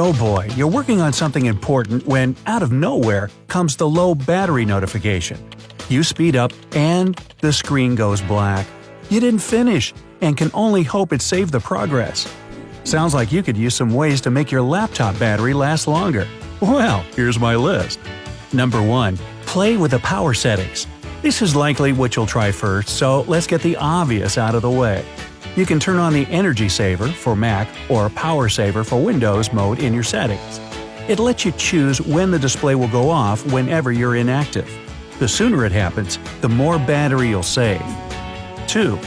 Oh boy, you're working on something important when, out of nowhere, comes the low battery notification. You speed up and the screen goes black. You didn't finish and can only hope it saved the progress. Sounds like you could use some ways to make your laptop battery last longer. Well, here's my list. Number 1. Play with the power settings. This is likely what you'll try first, so let's get the obvious out of the way. You can turn on the Energy Saver for Mac or Power Saver for Windows mode in your settings. It lets you choose when the display will go off whenever you're inactive. The sooner it happens, the more battery you'll save. 2.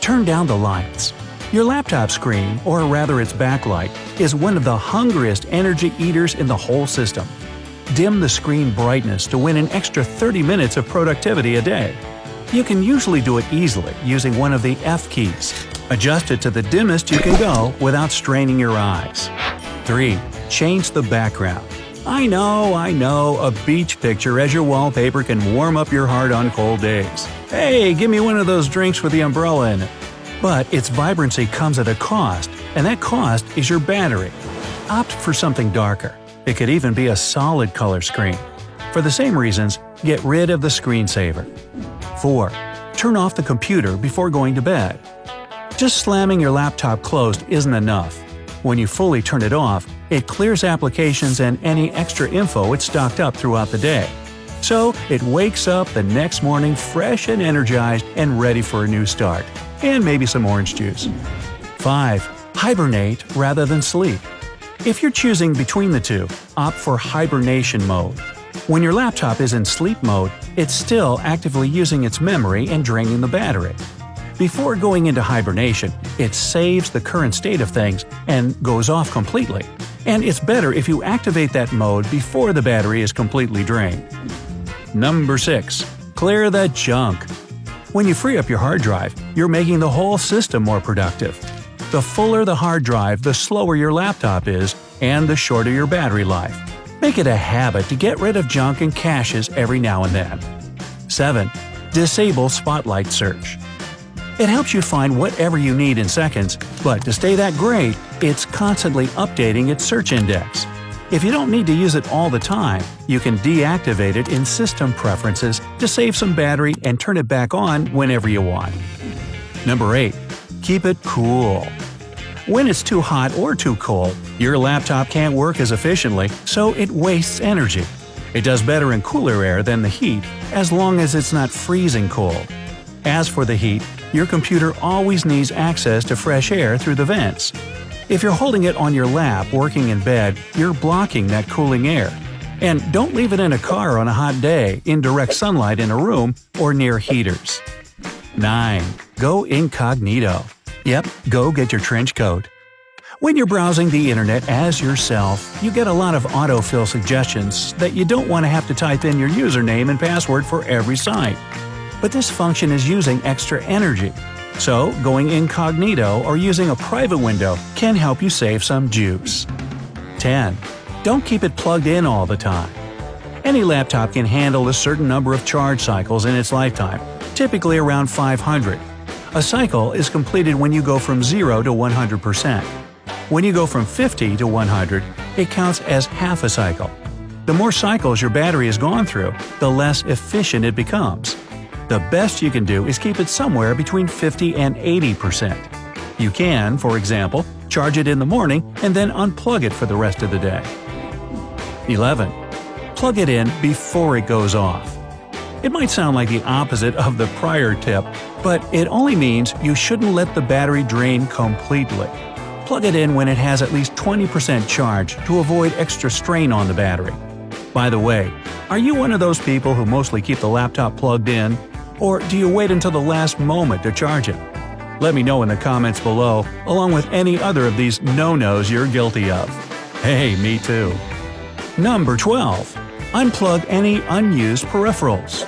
Turn down the lights. Your laptop screen, or rather its backlight, is one of the hungriest energy eaters in the whole system. Dim the screen brightness to win an extra 30 minutes of productivity a day. You can usually do it easily using one of the F keys. Adjust it to the dimmest you can go without straining your eyes. 3. Change the background. I know, a beach picture as your wallpaper can warm up your heart on cold days. Hey, give me one of those drinks with the umbrella in it. But its vibrancy comes at a cost, and that cost is your battery. Opt for something darker. It could even be a solid color screen. For the same reasons, get rid of the screensaver. 4. Turn off the computer before going to bed. Just slamming your laptop closed isn't enough. When you fully turn it off, it clears applications and any extra info it's stocked up throughout the day. So it wakes up the next morning fresh and energized and ready for a new start. And maybe some orange juice. 5. Hibernate rather than sleep. If you're choosing between the two, opt for hibernation mode. When your laptop is in sleep mode, it's still actively using its memory and draining the battery. Before going into hibernation, it saves the current state of things and goes off completely. And it's better if you activate that mode before the battery is completely drained. Number 6. Clear the junk. When you free up your hard drive, you're making the whole system more productive. The fuller the hard drive, the slower your laptop is, and the shorter your battery life. Make it a habit to get rid of junk and caches every now and then. 7. Disable Spotlight Search. It helps you find whatever you need in seconds, but to stay that great, it's constantly updating its search index. If you don't need to use it all the time, you can deactivate it in System Preferences to save some battery and turn it back on whenever you want. Number 8. Keep it cool. When it's too hot or too cold, your laptop can't work as efficiently, so it wastes energy. It does better in cooler air than the heat, as long as it's not freezing cold. As for the heat, your computer always needs access to fresh air through the vents. If you're holding it on your lap working in bed, you're blocking that cooling air. And don't leave it in a car on a hot day, in direct sunlight in a room, or near heaters. 9. Go incognito. Yep, go get your trench coat. When you're browsing the internet as yourself, you get a lot of autofill suggestions that you don't want to have to type in your username and password for every site. But this function is using extra energy. So, going incognito or using a private window can help you save some juice. 10. Don't keep it plugged in all the time. Any laptop can handle a certain number of charge cycles in its lifetime, typically around 500. A cycle is completed when you go from 0 to 100%. When you go from 50 to 100, it counts as half a cycle. The more cycles your battery has gone through, the less efficient it becomes. The best you can do is keep it somewhere between 50 and 80%. You can, for example, charge it in the morning and then unplug it for the rest of the day. 11. Plug it in before it goes off. It might sound like the opposite of the prior tip, but it only means you shouldn't let the battery drain completely. Plug it in when it has at least 20% charge to avoid extra strain on the battery. By the way, are you one of those people who mostly keep the laptop plugged in? Or do you wait until the last moment to charge it? Let me know in the comments below, along with any other of these no-nos you're guilty of. Hey, me too. Number 12. Unplug any unused peripherals.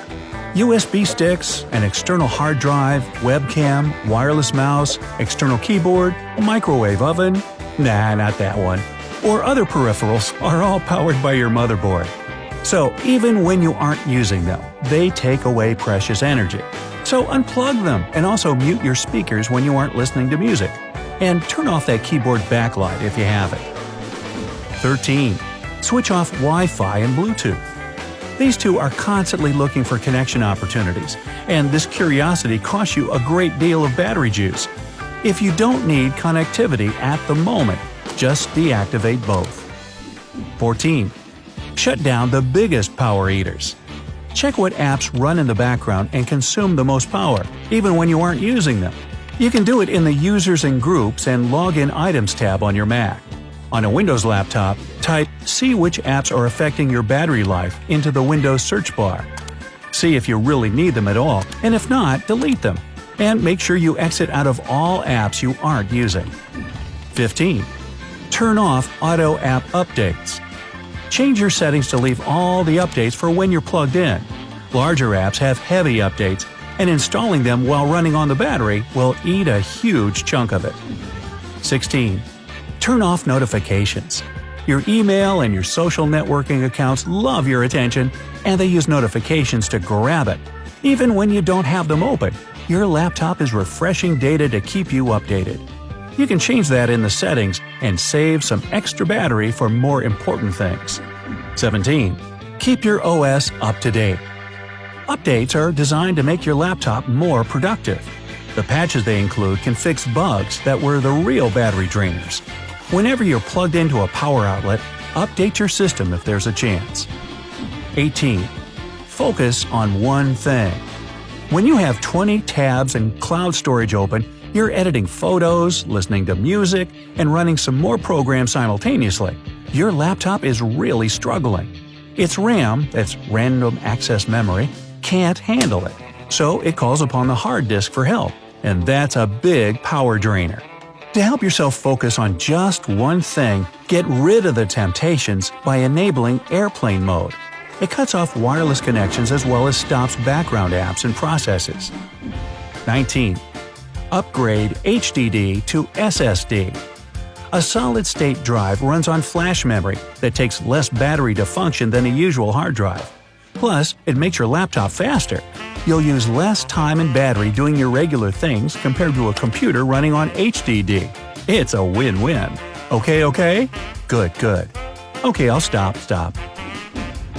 USB sticks, an external hard drive, webcam, wireless mouse, external keyboard, a microwave oven — nah, not that one — or other peripherals are all powered by your motherboard. So even when you aren't using them, they take away precious energy. So unplug them and also mute your speakers when you aren't listening to music. And turn off that keyboard backlight if you have it. 13. Switch off Wi-Fi and Bluetooth. These two are constantly looking for connection opportunities, and this curiosity costs you a great deal of battery juice. If you don't need connectivity at the moment, just deactivate both. 14. Shut down the biggest power eaters. Check what apps run in the background and consume the most power, even when you aren't using them. You can do it in the Users and Groups and Login Items tab on your Mac. On a Windows laptop, type "See which apps are affecting your battery life" into the Windows search bar. See if you really need them at all, and if not, delete them. And make sure you exit out of all apps you aren't using. 15. Turn off Auto App Updates. Change your settings to leave all the updates for when you're plugged in. Larger apps have heavy updates, and installing them while running on the battery will eat a huge chunk of it. 16. Turn off notifications. Your email and your social networking accounts love your attention, and they use notifications to grab it. Even when you don't have them open, your laptop is refreshing data to keep you updated. You can change that in the settings and save some extra battery for more important things. 17. Keep your OS up to date. Updates are designed to make your laptop more productive. The patches they include can fix bugs that were the real battery drainers. Whenever you're plugged into a power outlet, update your system if there's a chance. 18. Focus on one thing. When you have 20 tabs and cloud storage open, you're editing photos, listening to music, and running some more programs simultaneously. Your laptop is really struggling. Its RAM, that's random access memory, can't handle it, so it calls upon the hard disk for help, and that's a big power drainer. To help yourself focus on just one thing, get rid of the temptations by enabling airplane mode. It cuts off wireless connections as well as stops background apps and processes. 19. Upgrade HDD to SSD. A solid-state drive runs on flash memory that takes less battery to function than a usual hard drive. Plus, it makes your laptop faster. You'll use less time and battery doing your regular things compared to a computer running on HDD. It's a win-win. Okay? Good. Okay, I'll stop.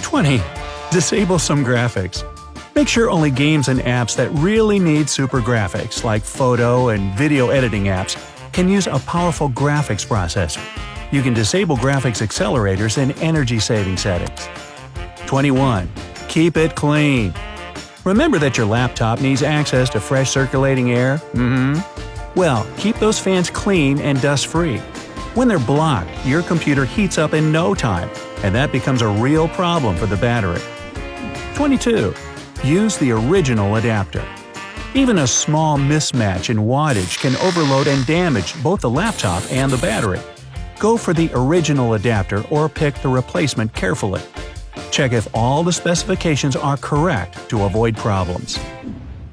20. Disable some graphics. Make sure only games and apps that really need super graphics, like photo and video editing apps, can use a powerful graphics processor. You can disable graphics accelerators in energy-saving settings. 21. Keep it clean. Remember that your laptop needs access to fresh circulating air? Well, keep those fans clean and dust-free. When they're blocked, your computer heats up in no time, and that becomes a real problem for the battery. 22. Use the original adapter. Even a small mismatch in wattage can overload and damage both the laptop and the battery. Go for the original adapter or pick the replacement carefully. Check if all the specifications are correct to avoid problems.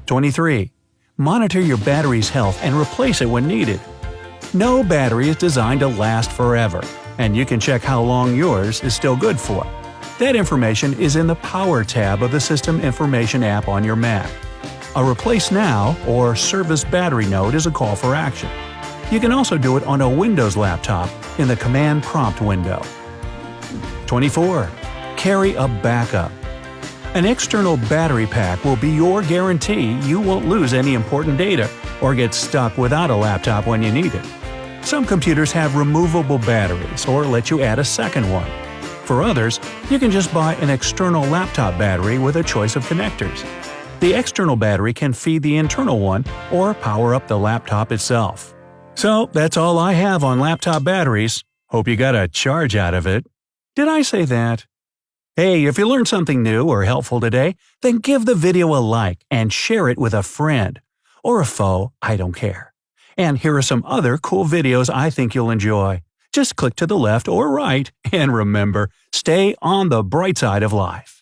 23. Monitor your battery's health and replace it when needed. No battery is designed to last forever, and you can check how long yours is still good for. That information is in the Power tab of the System Information app on your Mac. A Replace Now or Service Battery Note is a call for action. You can also do it on a Windows laptop in the Command Prompt window. 24. Carry a backup. An external battery pack will be your guarantee you won't lose any important data or get stuck without a laptop when you need it. Some computers have removable batteries or let you add a second one. For others, you can just buy an external laptop battery with a choice of connectors. The external battery can feed the internal one or power up the laptop itself. So that's all I have on laptop batteries. Hope you got a charge out of it. Did I say that? Hey, if you learned something new or helpful today, then give the video a like and share it with a friend. Or a foe, I don't care. And here are some other cool videos I think you'll enjoy. Just click to the left or right, and remember, stay on the bright side of life.